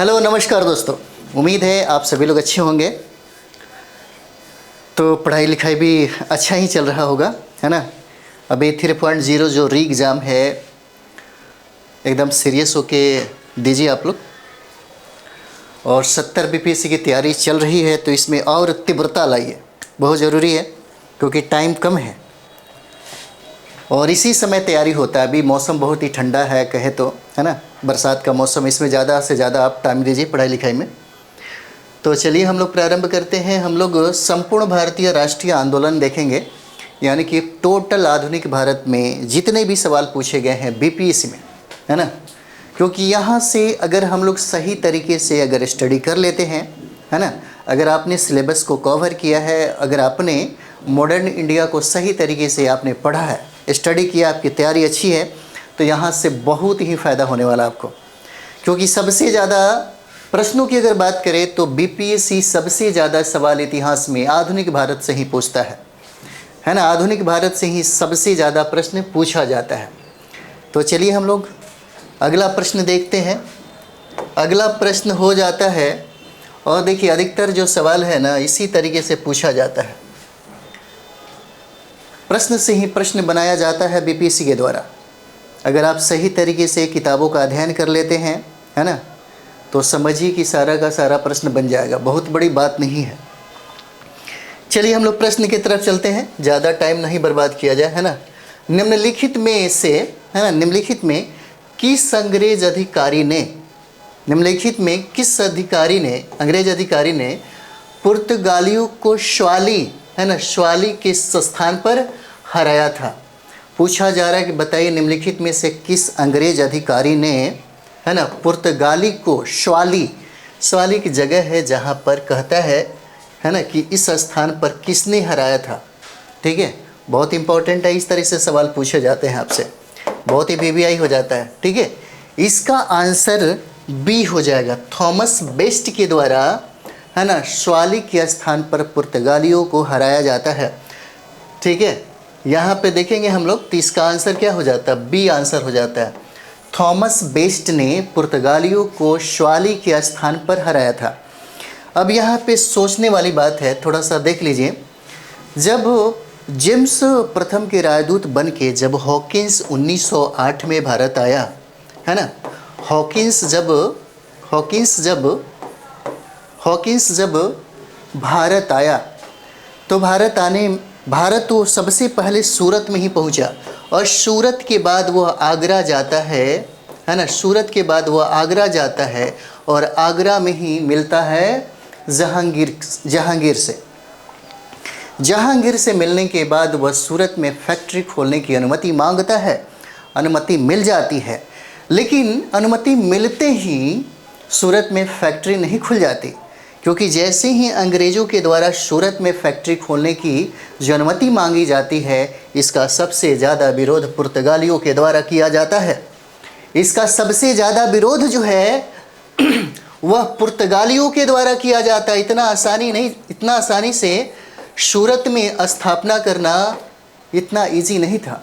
Hello नमस्कार दोस्तों। उम्मीद है आप सभी लोग अच्छे होंगे। तो पढ़ाई लिखाई भी अच्छा ही चल रहा होगा, है ना। अभी 3.0 जो री एग्ज़ाम है, एकदम सीरियस होके दीजिए आप लोग। और 70 बीपीएससी की तैयारी चल रही है तो इसमें और तीव्रता लाइए, बहुत ज़रूरी है क्योंकि टाइम कम है और इसी समय तैयारी होता है। अभी मौसम बहुत ही ठंडा है कहे तो, है ना, बरसात का मौसम। इसमें ज़्यादा से ज़्यादा आप टाइम दीजिए पढ़ाई लिखाई में। तो चलिए हम लोग प्रारंभ करते हैं। हम लोग संपूर्ण भारतीय राष्ट्रीय आंदोलन देखेंगे, यानी कि टोटल आधुनिक भारत में जितने भी सवाल पूछे गए हैं बीपीएससी में, है ना। क्योंकि यहाँ से अगर हम लोग सही तरीके से अगर स्टडी कर लेते हैं, है ना, अगर आपने सिलेबस को कवर किया है, अगर आपने मॉडर्न इंडिया को सही तरीके से आपने पढ़ा है, स्टडी किया, आपकी तैयारी अच्छी है, तो यहाँ से बहुत ही फ़ायदा होने वाला आपको। क्योंकि सबसे ज़्यादा प्रश्नों की अगर बात करें तो बीपीएससी सबसे ज़्यादा सवाल इतिहास में आधुनिक भारत से ही पूछता है ना। आधुनिक भारत से ही सबसे ज़्यादा प्रश्न पूछा जाता है। तो चलिए हम लोग अगला प्रश्न देखते हैं। अगला प्रश्न हो जाता है, और देखिए अधिकतर जो सवाल है ना इसी तरीके से पूछा जाता है, प्रश्न से ही प्रश्न बनाया जाता है बीपीएससी के द्वारा। अगर आप सही तरीके से किताबों का अध्ययन कर लेते हैं, है ना, तो समझिए कि सारा का सारा प्रश्न बन जाएगा, बहुत बड़ी बात नहीं है। चलिए हम लोग प्रश्न की तरफ चलते हैं, ज़्यादा टाइम नहीं बर्बाद किया जाए, है ना। निम्नलिखित में से, है ना, निम्नलिखित में किस अंग्रेज अधिकारी ने, निम्नलिखित में किस अधिकारी ने, अंग्रेज अधिकारी ने पुर्तगालियों को श्वाली, है ना, श्वाली के स्थान पर हराया था। पूछा जा रहा है कि बताइए निम्नलिखित में से किस अंग्रेज अधिकारी ने, है ना, पुर्तगाली को श्वाली, श्वाली की जगह है जहाँ पर कहता है ना, कि इस स्थान पर किसने हराया था। ठीक है, बहुत इंपॉर्टेंट है, इस तरह से सवाल पूछे जाते हैं आपसे, बहुत ही वीवीआई हो जाता है। ठीक है, इसका आंसर बी हो जाएगा, थॉमस बेस्ट के द्वारा, है ना, श्वाली के स्थान पर पुर्तगालियों को हराया जाता है। ठीक है, यहाँ पे देखेंगे हम लोग तो इसका आंसर क्या हो जाता है, बी आंसर हो जाता है। थॉमस बेस्ट ने पुर्तगालियों को श्वाली के स्थान पर हराया था। अब यहाँ पे सोचने वाली बात है, थोड़ा सा देख लीजिए। जब जेम्स प्रथम के राजदूत बन के जब हॉकिंस 1908 में भारत आया, है ना, हॉकिंस जब भारत आया तो भारत तो सबसे पहले सूरत में ही पहुंचा, और सूरत के बाद वह आगरा जाता है ना, सूरत के बाद वह आगरा जाता है और आगरा में ही मिलता है जहांगीर से मिलने के बाद वह सूरत में फैक्ट्री खोलने की अनुमति मांगता है। अनुमति मिल जाती है, लेकिन अनुमति मिलते ही सूरत में फैक्ट्री नहीं खुल जाती, क्योंकि जैसे ही अंग्रेज़ों के द्वारा सूरत में फैक्ट्री खोलने की जो अनुमति मांगी जाती है, इसका सबसे ज़्यादा विरोध पुर्तगालियों के द्वारा किया जाता है। इसका सबसे ज़्यादा विरोध जो है वह पुर्तगालियों के द्वारा किया जाता है। इतना आसानी से सूरत में स्थापना करना इतना इजी नहीं था,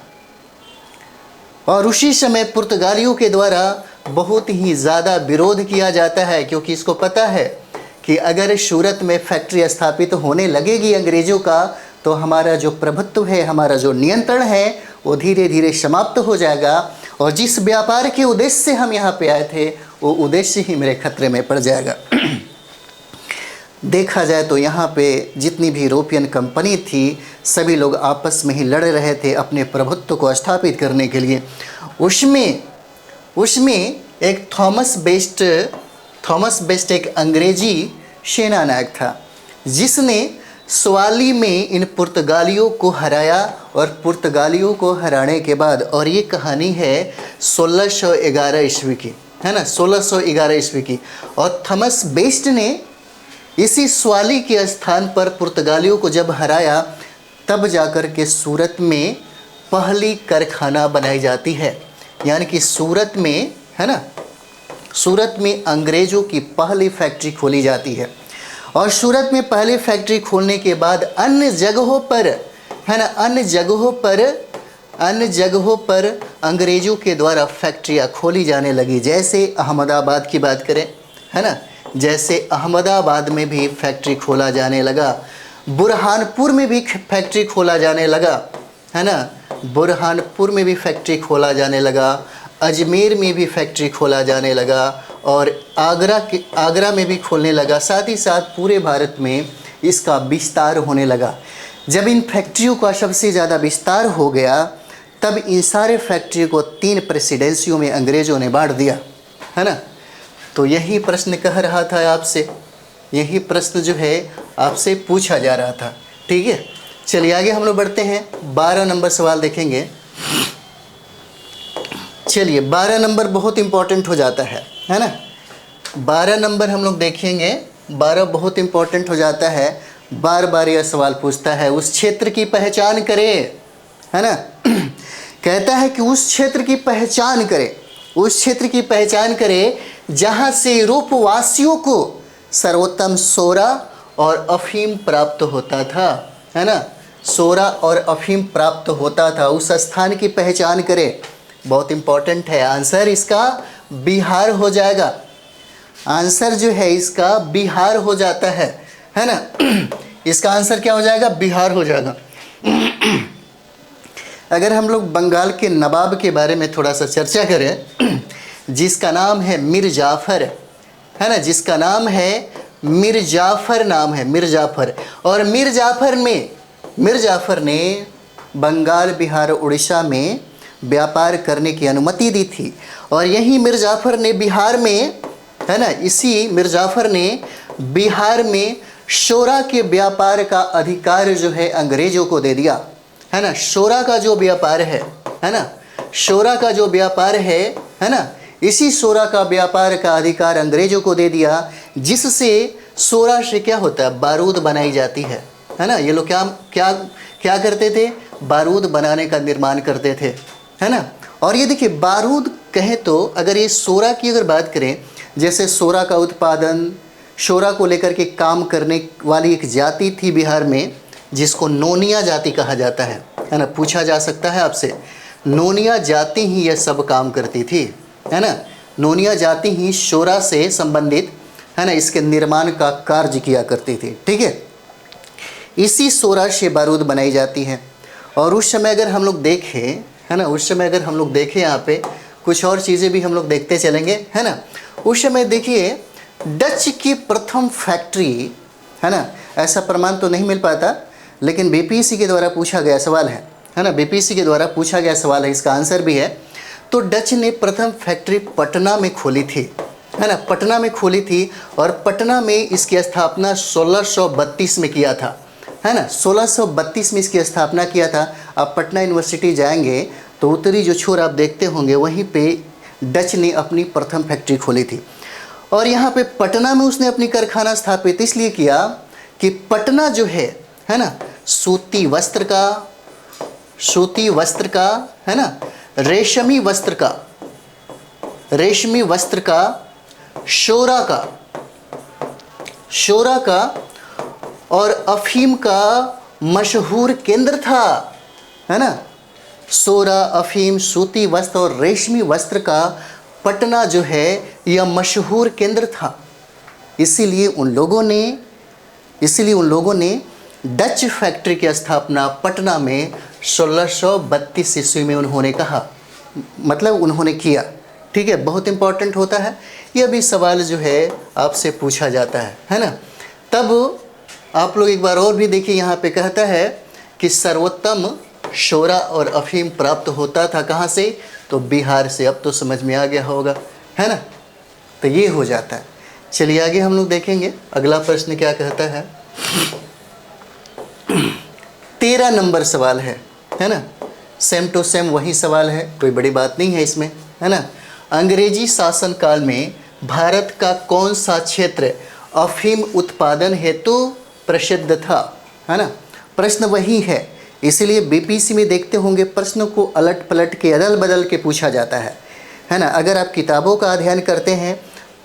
और उसी समय पुर्तगालियों के द्वारा बहुत ही ज़्यादा विरोध किया जाता है, क्योंकि इसको पता है कि अगर सूरत में फैक्ट्री स्थापित होने लगेगी अंग्रेज़ों का, तो हमारा जो प्रभुत्व है, हमारा जो नियंत्रण है, वो धीरे धीरे समाप्त हो जाएगा, और जिस व्यापार के उद्देश्य से हम यहाँ पे आए थे वो उद्देश्य ही मेरे खतरे में पड़ जाएगा। देखा जाए तो यहाँ पे जितनी भी यूरोपियन कंपनी थी, सभी लोग आपस में ही लड़ रहे थे अपने प्रभुत्व को स्थापित करने के लिए। उसमें एक थॉमस बेस्ट एक अंग्रेजी सेना नायक था, जिसने श्वाली में इन पुर्तगालियों को हराया, और पुर्तगालियों को हराने के बाद, और ये कहानी है 1611 ईस्वी की, है ना, 1611 ईस्वी की। और थॉमस बेस्ट ने इसी श्वाली के स्थान पर पुर्तगालियों को जब हराया, तब जाकर के सूरत में पहली कारखाना बनाई जाती है, यानी कि सूरत में, है ना, सूरत में अंग्रेज़ों की पहली फैक्ट्री खोली जाती है। और सूरत में पहले फैक्ट्री खोलने के बाद अन्य जगहों पर, है ना, अन्य जगहों पर अंग्रेज़ों के द्वारा फैक्ट्रियाँ खोली जाने लगी। जैसे अहमदाबाद की बात करें, है ना। जैसे अहमदाबाद में भी फैक्ट्री खोला जाने लगा, बुरहानपुर में भी फैक्ट्री खोला जाने लगा, है ना। बुरहानपुर में भी फैक्ट्री खोला जाने लगा, अजमेर में भी फैक्ट्री खोला जाने लगा और आगरा में भी खोलने लगा। साथ ही साथ पूरे भारत में इसका विस्तार होने लगा। जब इन फैक्ट्रियों का सबसे ज़्यादा विस्तार हो गया तब इन सारे फैक्ट्रियों को 3 प्रेसिडेंसियों में अंग्रेज़ों ने बांट दिया, है ना। तो यही प्रश्न कह रहा था आपसे, यही प्रश्न जो है आपसे पूछा जा रहा था। ठीक है, चलिए आगे हम लोग बढ़ते हैं। 12 नंबर सवाल देखेंगे। चलिए 12 नंबर बहुत इम्पोर्टेंट हो जाता है ना। 12 नंबर हम लोग देखेंगे, 12 बहुत इम्पोर्टेंट हो जाता है। बार बार यह सवाल पूछता है, उस क्षेत्र की पहचान करें, है ना। कहता है कि उस क्षेत्र की पहचान करें, उस क्षेत्र की पहचान करें जहाँ से यूरोपवासियों को सर्वोत्तम सोरा और अफीम प्राप्त होता था, है ना। सोरा और अफीम प्राप्त होता था, उस स्थान की पहचान करें। बहुत इम्पोर्टेंट है। आंसर इसका बिहार हो जाएगा। आंसर जो है इसका बिहार हो जाता है ना। इसका आंसर क्या हो जाएगा? बिहार हो जाएगा। अगर हम लोग बंगाल के नवाब के बारे में थोड़ा सा चर्चा करें, जिसका नाम है मीर जाफ़र, है ना, जिसका नाम है मीर जाफ़र, नाम है मीर जाफ़र। और मीर जाफ़र ने बंगाल, बिहार, उड़ीसा में व्यापार करने की अनुमति दी थी। और यही मीर जाफ़र ने बिहार में, है ना, इसी मीर जाफ़र ने बिहार में शोरा के व्यापार का अधिकार जो है अंग्रेज़ों को दे दिया, है ना। शोरा का जो व्यापार है ना, शोरा का जो व्यापार है ना, इसी शोरा का व्यापार का अधिकार अंग्रेज़ों को दे दिया, जिससे शोरा से क्या होता है? बारूद बनाई जाती है ना। ये लोग क्या करते थे? बारूद बनाने का निर्माण करते थे, है ना। और ये देखिए, बारूद कहें तो अगर ये शोरा की अगर बात करें, जैसे शोरा का उत्पादन, शोरा को लेकर के काम करने वाली एक जाति थी बिहार में, जिसको नोनिया जाति कहा जाता है ना। पूछा जा सकता है आपसे, नोनिया जाति ही यह सब काम करती थी, है ना। नोनिया जाति ही शोरा से संबंधित, है ना, इसके निर्माण का कार्य किया करती थी। ठीक है, इसी शोरा से बारूद बनाई जाती है। और उस समय अगर हम लोग देखें, है ना, उस समय अगर हम लोग देखें, यहाँ पे कुछ और चीज़ें भी हम लोग देखते चलेंगे, है ना। उस समय देखिए, डच की प्रथम फैक्ट्री, है ना, ऐसा प्रमाण तो नहीं मिल पाता, लेकिन बीपीएससी के द्वारा पूछा गया सवाल है ना, बीपीएससी के द्वारा पूछा गया सवाल है, इसका आंसर भी है। तो डच ने प्रथम फैक्ट्री पटना में खोली थी, है ना, पटना में खोली थी। और पटना में इसकी स्थापना 1632 में किया था, है ना। 1632 में इसकी स्थापना किया था। आप पटना यूनिवर्सिटी जाएंगे तो उत्तरी जो छोर आप देखते होंगे, वहीं पे डच ने अपनी प्रथम फैक्ट्री खोली थी। और यहाँ पे पटना में उसने अपनी कारखाना स्थापित इसलिए किया कि पटना जो है ना, सूती वस्त्र का, है ना, रेशमी वस्त्र का, शोरा का और अफीम का मशहूर केंद्र था, है ना। सोरा, अफीम, सूती वस्त्र और रेशमी वस्त्र का पटना जो है यह मशहूर केंद्र था। इसीलिए उन लोगों ने डच फैक्ट्री की स्थापना पटना में 1632 ईस्वी में उन्होंने किया। ठीक है, बहुत इंपॉर्टेंट होता है। यह भी सवाल जो है आपसे पूछा जाता है ना। तब आप लोग एक बार और भी देखिए, यहाँ पे कहता है कि सर्वोत्तम शोरा और अफीम प्राप्त होता था कहाँ से? तो बिहार से। अब तो समझ में आ गया होगा, है ना। तो ये हो जाता है। चलिए आगे हम लोग देखेंगे अगला प्रश्न क्या कहता है। 13 नंबर सवाल है ना। सेम टू सेम वही सवाल है, कोई बड़ी बात नहीं है इसमें, है ना। अंग्रेजी शासन काल में भारत का कौन सा क्षेत्र अफीम उत्पादन हेतु प्रसिद्ध था, है ना। प्रश्न वही है, इसीलिए बीपीएससी में देखते होंगे प्रश्नों को अलट पलट के अदल बदल के पूछा जाता है ना। अगर आप किताबों का अध्ययन करते हैं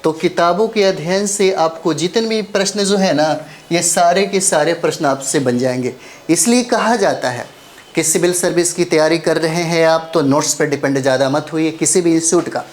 तो किताबों के अध्ययन से आपको जितने भी प्रश्न जो है ना, ये सारे के सारे प्रश्न आपसे बन जाएंगे। इसलिए कहा जाता है कि सिविल सर्विस की तैयारी कर रहे हैं आप तो नोट्स पर डिपेंड ज़्यादा मत होइए किसी भी इंस्टीट्यूट का,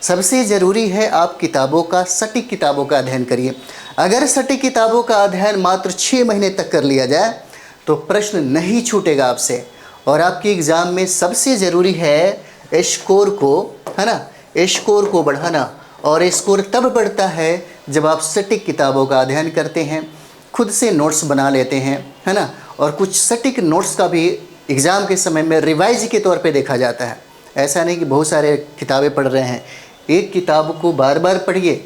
सबसे ज़रूरी है आप किताबों का, सटीक किताबों का अध्ययन करिए। अगर सटीक किताबों का अध्ययन मात्र 6 महीने तक कर लिया जाए तो प्रश्न नहीं छूटेगा आपसे। और आपके एग्ज़ाम में सबसे ज़रूरी है स्कोर को, है ना, स्कोर को बढ़ाना। और स्कोर तब बढ़ता है जब आप सटीक किताबों का अध्ययन करते हैं, खुद से नोट्स बना लेते हैं, है ना। और कुछ सटीक नोट्स का भी एग्ज़ाम के समय में रिवाइज के तौर पे देखा जाता है। ऐसा नहीं कि बहुत सारे किताबें पढ़ रहे हैं, एक किताब को बार बार पढ़िए,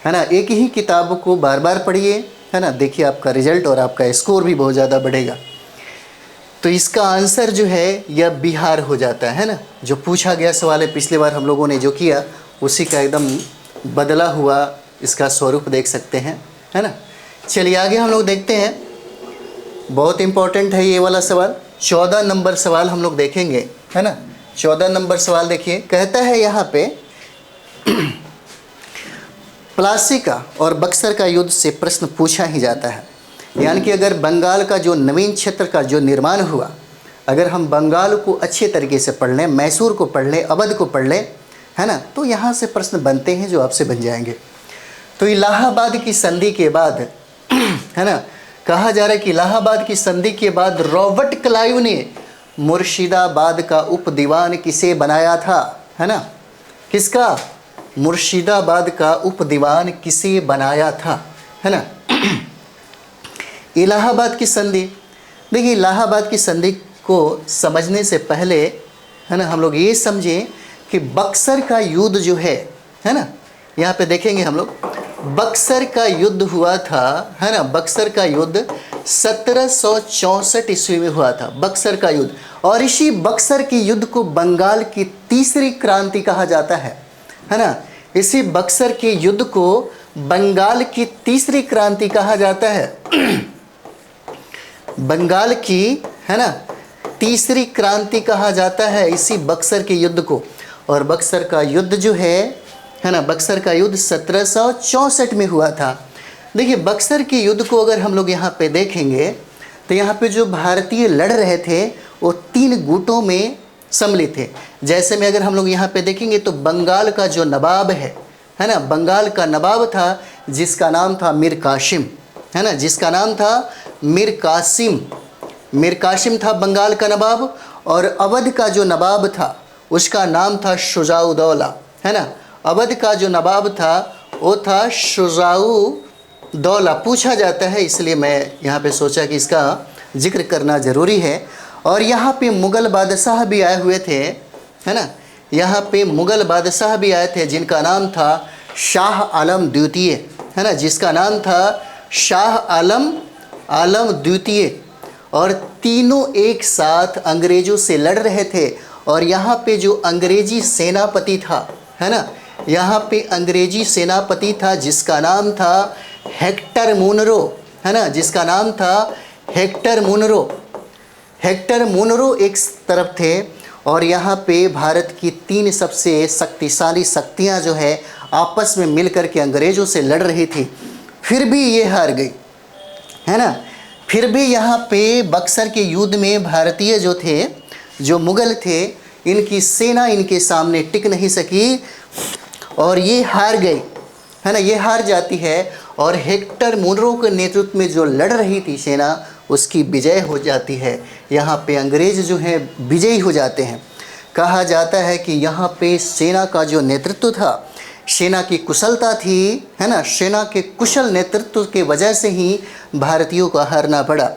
है ना, एक ही किताब को बार बार पढ़िए, है ना। देखिए आपका रिजल्ट और आपका स्कोर भी बहुत ज़्यादा बढ़ेगा। तो इसका आंसर जो है यह बिहार हो जाता है ना। जो पूछा गया सवाल है पिछली बार हम लोगों ने जो किया उसी का एकदम बदला हुआ इसका स्वरूप देख सकते हैं, है ना। चलिए आगे हम लोग देखते हैं, बहुत इम्पोर्टेंट है ये वाला सवाल। 14 नंबर सवाल हम लोग देखेंगे, है ना। 14 नंबर सवाल देखिए, कहता है यहाँ पे प्लासी का और बक्सर का युद्ध से प्रश्न पूछा ही जाता है। यानी कि अगर बंगाल का जो नवीन क्षेत्र का जो निर्माण हुआ, अगर हम बंगाल को अच्छे तरीके से पढ़ लें, मैसूर को पढ़ लें, अवध को पढ़ लें, है ना, तो यहाँ से प्रश्न बनते हैं जो आपसे बन जाएंगे। तो इलाहाबाद की संधि के बाद, है ना, कहा जा रहा है कि इलाहाबाद की संधि के बाद रॉबर्ट क्लाइव ने मुर्शिदाबाद का उप दीवान किसे बनाया था, है ना। किसका? मुर्शिदाबाद का उप दीवान किसे बनाया था, है ना। इलाहाबाद की संधि, देखिए इलाहाबाद की संधि को समझने से पहले, है ना, हम लोग ये समझें कि बक्सर का युद्ध जो है ना, यहाँ पे देखेंगे हम लोग, बक्सर का युद्ध हुआ था, है ना। बक्सर का युद्ध 1764 ईस्वी में हुआ था, बक्सर का युद्ध। और इसी बक्सर के युद्ध को बंगाल की तीसरी क्रांति कहा जाता है ना। इसी बक्सर के युद्ध को बंगाल की तीसरी क्रांति कहा जाता है। बंगाल की, है ना, तीसरी क्रांति कहा जाता है इसी बक्सर के युद्ध को। और बक्सर का युद्ध जो है ना, बक्सर का युद्ध 1764 में हुआ था। देखिए बक्सर के युद्ध को अगर हम लोग यहाँ पे देखेंगे तो यहाँ पे जो भारतीय लड़ रहे थे वो 3 गुटों में सम्मिलित थे। जैसे में अगर हम लोग यहाँ पे देखेंगे तो बंगाल का जो नवाब है ना, बंगाल का नवाब था जिसका नाम था मीर कासिम, है ना, जिसका नाम था मीर कासिम। मीर कासिम था बंगाल का नवाब। और अवध का जो नवाब था उसका नाम था शुजाउद्दौला, है ना। अवध का जो नवाब था वो था शुजाउद्दौला। पूछा जाता है इसलिए मैं यहाँ पे सोचा कि इसका जिक्र करना ज़रूरी है। और यहाँ पे मुग़ल बादशाह भी आए हुए थे, है ना। यहाँ पे मुग़ल बादशाह भी आए थे जिनका नाम था शाह आलम द्वितीय, है ना, जिसका नाम था शाह आलम द्वितीय। और तीनों एक साथ अंग्रेज़ों से लड़ रहे थे। और यहाँ पे जो अंग्रेज़ी सेनापति था, है ना, यहाँ पे अंग्रेज़ी सेनापति था जिसका नाम था हेक्टर मुनरो, है ना, जिसका नाम था हेक्टर मुनरो। हेक्टर मुनरो एक तरफ थे। और यहाँ पे भारत की 3 सबसे शक्तिशाली शक्तियाँ जो है आपस में मिलकर के अंग्रेज़ों से लड़ रही थी, फिर भी ये हार गई, है ना। फिर भी यहाँ पे बक्सर के युद्ध में भारतीय जो थे, जो मुग़ल थे, इनकी सेना इनके सामने टिक नहीं सकी और ये हार गई, है ना, ये हार जाती है। और हेक्टर मुनरो के नेतृत्व में जो लड़ रही थी सेना उसकी विजय हो जाती है। यहाँ पे अंग्रेज़ जो हैं विजयी हो जाते हैं। कहा जाता है कि यहाँ पे सेना का जो नेतृत्व था, सेना की कुशलता थी, है ना, सेना के कुशल नेतृत्व के वजह से ही भारतीयों को हारना पड़ा।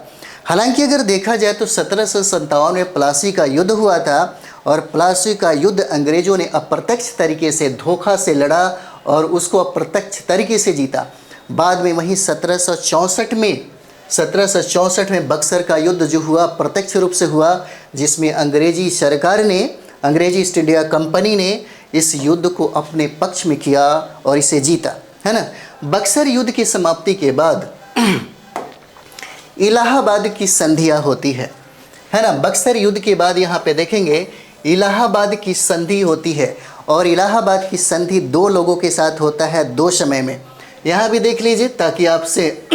हालांकि अगर देखा जाए तो 1757 में प्लासी का युद्ध हुआ था। और प्लासी का युद्ध अंग्रेज़ों ने अप्रत्यक्ष तरीके से धोखा से लड़ा और उसको अप्रत्यक्ष तरीके से जीता। बाद में वहीं 1764 में बक्सर का युद्ध जो हुआ प्रत्यक्ष रूप से हुआ, जिसमें अंग्रेजी सरकार ने, अंग्रेजी ईस्ट इंडिया कंपनी ने इस युद्ध को अपने पक्ष में किया और इसे जीता, है ना। बक्सर युद्ध की समाप्ति के बाद इलाहाबाद की संधियाँ होती है ना। बक्सर युद्ध के बाद यहाँ पे देखेंगे इलाहाबाद की संधि होती है। और इलाहाबाद की संधि 2 लोगों के साथ होता है 2 समय में। यहाँ भी देख लीजिए ताकि आपसे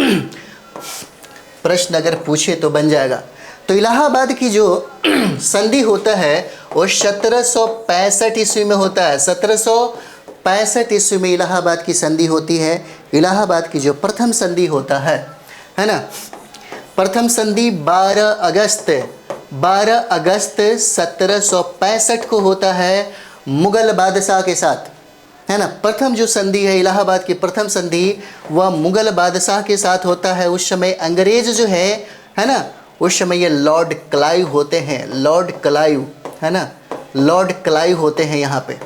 प्रश्न अगर पूछे तो बन जाएगा। तो इलाहाबाद की जो संधि होता है वो 1765 ईस्वी में होता है। 1765 1965 ईस्वी में इलाहाबाद की संधि होती है। इलाहाबाद की जो प्रथम संधि होता है ना, प्रथम संधि 12 अगस्त 1765 को होता है मुगल बादशाह के साथ, है ना। प्रथम जो संधि है इलाहाबाद की प्रथम संधि वह मुगल बादशाह के साथ होता है। उस समय अंग्रेज जो है ना, उस समय ये लॉर्ड क्लाइव होते हैं, लॉर्ड क्लाइव, है ना, लॉर्ड क्लाइव होते हैं यहाँ पे,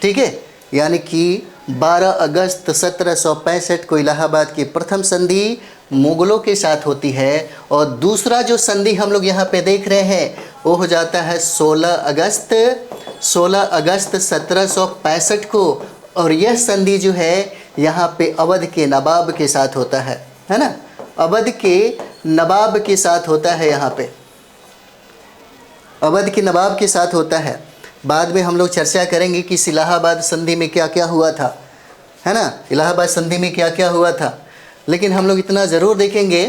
ठीक है। यानी कि 12 अगस्त 1765 को इलाहाबाद की प्रथम संधि मुगलों के साथ होती है और दूसरा जो संधि हम लोग यहाँ पे देख रहे हैं वो हो जाता है 16 अगस्त 1765 को, और यह संधि जो है यहाँ पे अवध के नवाब के साथ होता है ना, अवध के नवाब के साथ होता है, यहाँ पे अवध के नवाब के साथ होता है। बाद में हम लोग चर्चा करेंगे कि इस इलाहाबाद संधि में क्या क्या हुआ था, है ना, इलाहाबाद संधि में क्या क्या हुआ था। लेकिन हम लोग इतना ज़रूर देखेंगे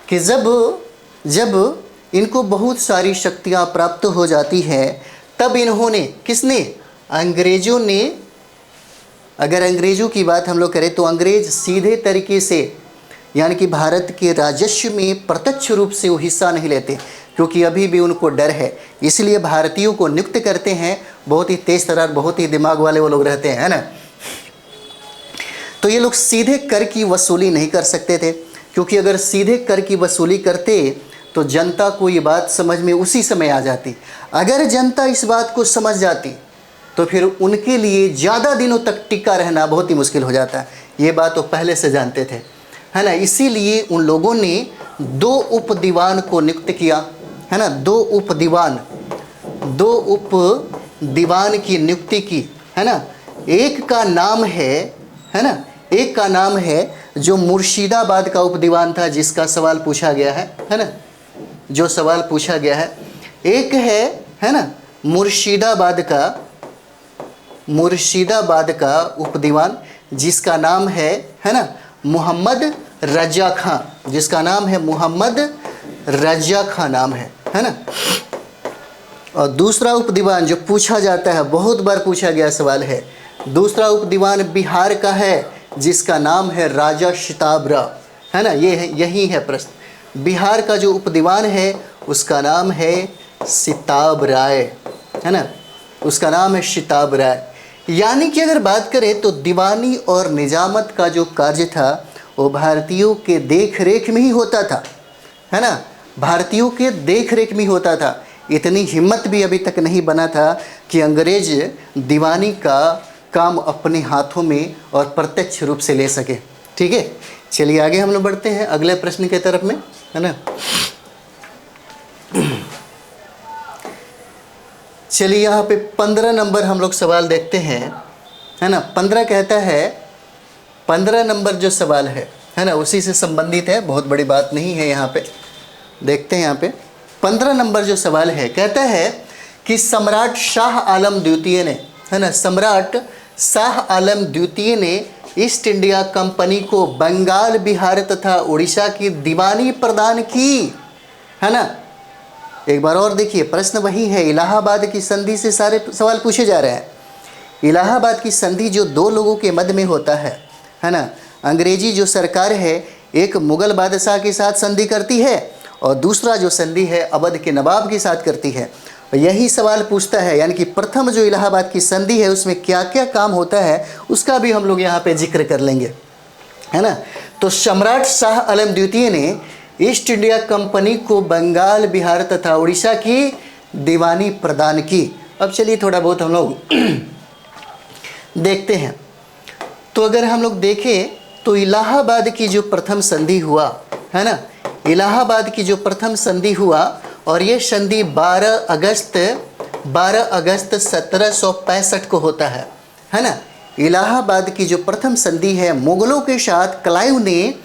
कि जब इनको बहुत सारी शक्तियाँ प्राप्त हो जाती हैं तब इन्होंने, किसने, अंग्रेज़ों ने, अगर अंग्रेज़ों की बात हम लोग करें तो अंग्रेज़ सीधे तरीके से यानी कि भारत के राजस्व में प्रत्यक्ष रूप से वो हिस्सा नहीं लेते, क्योंकि अभी भी उनको डर है, इसलिए भारतीयों को नियुक्त करते हैं। बहुत ही तेज तर्रार, बहुत ही दिमाग वाले वो लोग रहते हैं, है ना। तो ये लोग सीधे कर की वसूली नहीं कर सकते थे, क्योंकि अगर सीधे कर की वसूली करते तो जनता को ये बात समझ में उसी समय आ जाती। अगर जनता इस बात को समझ जाती तो फिर उनके लिए ज़्यादा दिनों तक टिका रहना बहुत ही मुश्किल हो जाता। ये बात वो पहले से जानते थे, है ना। इसीलिए उन लोगों ने 2 उप दीवान को नियुक्त किया, है ना, 2 उप दीवान की नियुक्ति की, है ना। एक का नाम है ना, एक का नाम है जो मुर्शिदाबाद का उप दीवान था, जिसका सवाल पूछा गया है ना, जो सवाल पूछा गया है। एक है ना, मुर्शिदाबाद का उप दीवान, जिसका नाम है ना, मोहम्मद रजा खां, जिसका नाम है मोहम्मद रजा खां नाम है ना। और दूसरा उप दीवान जो पूछा जाता है, बहुत बार पूछा गया सवाल है, दूसरा उप दीवान बिहार का है, जिसका नाम है राजा शिताब राय, है ना। यही है प्रश्न। बिहार का जो उप दीवान है उसका नाम है शिताब राय, है ना, उसका नाम है शिताब राय। यानी कि अगर बात करें तो दीवानी और निजामत का जो कार्य था वो भारतीयों के देख रेख में ही होता था, है ना, भारतीयों के देख रेख में ही होता था। इतनी हिम्मत भी अभी तक नहीं बना था कि अंग्रेज दीवानी का काम अपने हाथों में और प्रत्यक्ष रूप से ले सके, ठीक है। चलिए आगे हम लोग बढ़ते हैं अगले प्रश्न के तरफ में, है ना। चलिए यहाँ पे 15 नंबर हम लोग सवाल देखते हैं, है ना। 15 कहता है, 15 नंबर जो सवाल है ना, उसी से संबंधित है, बहुत बड़ी बात नहीं है। यहाँ पे देखते हैं, यहाँ पे 15 नंबर जो सवाल है कहता है कि सम्राट शाह आलम द्वितीय ने, है ना, सम्राट शाह आलम द्वितीय ने ईस्ट इंडिया कंपनी को बंगाल, बिहार तथा उड़ीसा की दीवानी प्रदान की, है ना। एक बार और देखिए, प्रश्न वही है, इलाहाबाद की संधि से सारे सवाल पूछे जा रहे हैं। इलाहाबाद की संधि जो 2 लोगों के मध्य में होता है ना, अंग्रेजी जो सरकार है एक मुगल बादशाह के साथ संधि करती है और दूसरा जो संधि है अवध के नवाब के साथ करती है। यही सवाल पूछता है, यानी कि प्रथम जो इलाहाबाद की संधि है उसमें क्या क्या काम होता है उसका भी हम लोग यहाँ पे जिक्र कर लेंगे, है ना। तो सम्राट शाह आलम द्वितीय ने ईस्ट इंडिया कंपनी को बंगाल, बिहार तथा उड़ीसा की दीवानी प्रदान की। अब चलिए थोड़ा बहुत हम लोग देखते हैं। तो अगर हम लोग देखें तो इलाहाबाद की जो प्रथम संधि हुआ, है ना, इलाहाबाद की जो प्रथम संधि हुआ और ये संधि 12 अगस्त 1765 को होता है ना। इलाहाबाद की जो प्रथम संधि है मुगलों के साथ क्लाइव ने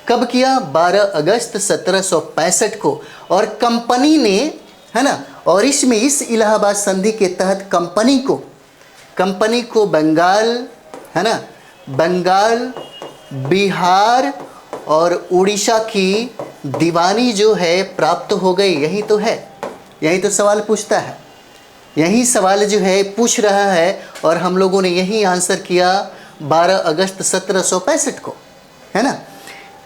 कब किया, 12 अगस्त 1765 को, और कंपनी ने, है ना, और इसमें इस इलाहाबाद संधि के तहत कंपनी को बंगाल, है ना, बंगाल, बिहार और उड़ीसा की दीवानी जो है प्राप्त हो गई। यही तो है, यही तो सवाल पूछता यही सवाल जो है पूछ रहा है और हम लोगों ने यही आंसर किया 12 अगस्त 1765 को, है ना।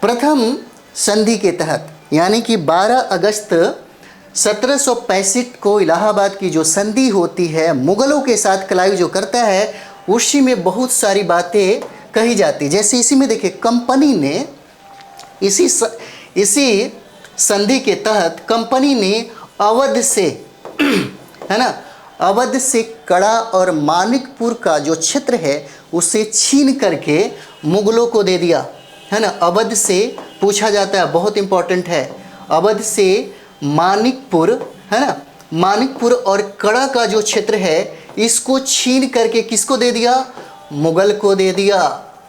प्रथम संधि के तहत यानी कि 12 अगस्त 1765 को इलाहाबाद की जो संधि होती है मुगलों के साथ क्लाइव जो करता है, उसी में बहुत सारी बातें कही जाती। जैसे इसी में देखिए, कंपनी ने इसी संधि के तहत कंपनी ने अवध से है ना, अवध से कड़ा और मानिकपुर का जो क्षेत्र है उसे छीन करके मुगलों को दे दिया, है ना। अवध से पूछा जाता है, बहुत इंपॉर्टेंट है। अवध से मानिकपुर, है ना, मानिकपुर और कड़ा का जो क्षेत्र है इसको छीन करके किसको दे दिया? मुगल को दे दिया,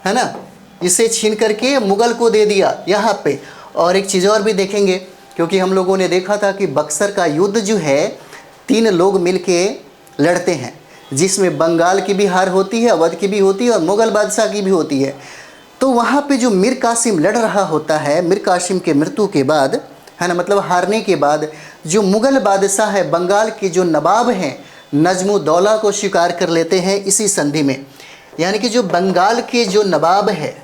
है ना। इसे छीन करके मुगल को दे दिया यहाँ पे। और एक चीज़ और भी देखेंगे, क्योंकि हम लोगों ने देखा था कि बक्सर का युद्ध जो है 3 लोग मिलके लड़ते हैं, जिसमें बंगाल की भी हार होती है, अवध की भी होती है और मुगल बादशाह की भी होती है। तो वहाँ पे जो मीर कासिम लड़ रहा होता है, मीर कासिम के मृत्यु के बाद, है ना, मतलब हारने के बाद, जो मुगल बादशाह है, बंगाल के जो नवाब हैं नजमुद्दौला को स्वीकार कर लेते हैं इसी संधि में। यानी कि जो बंगाल के जो नवाब है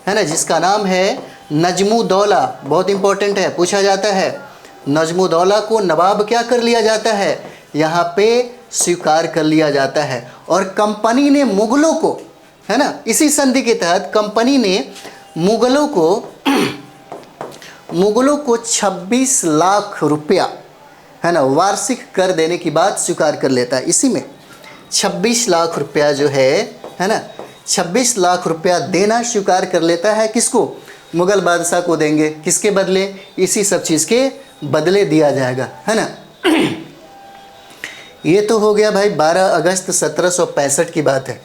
ना, जिसका नाम है नजमुद्दौला, बहुत इंपॉर्टेंट है, पूछा जाता है। नजमुद्दौला को नवाब क्या कर लिया जाता है? यहाँ पे स्वीकार कर लिया जाता है। और कंपनी ने मुगलों को, है ना, इसी संधि के तहत कंपनी ने मुगलों को 26 लाख रुपया, है ना, वार्षिक कर देने की बात स्वीकार कर लेता है। इसी में 26 लाख रुपया जो है ना, 26 लाख रुपया देना स्वीकार कर लेता है। किसको? मुगल बादशाह को देंगे। किसके बदले? इसी सब चीज़ के बदले दिया जाएगा, है ना। ये तो हो गया भाई 12 अगस्त 1765 की बात है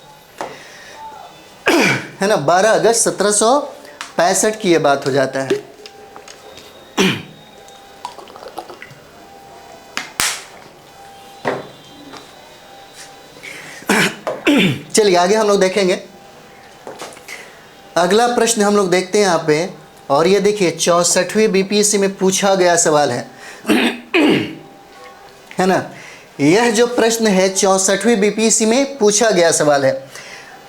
ना। 12 अगस्त 1765 की ये बात हो जाता है। चलिए आगे हम लोग देखेंगे। अगला प्रश्न हम लोग देखते हैं यहाँ पे, और ये देखिए 64वीं बीपीएससी में पूछा गया सवाल है ना। यह जो प्रश्न है 64वीं बीपीएससी में पूछा गया सवाल है।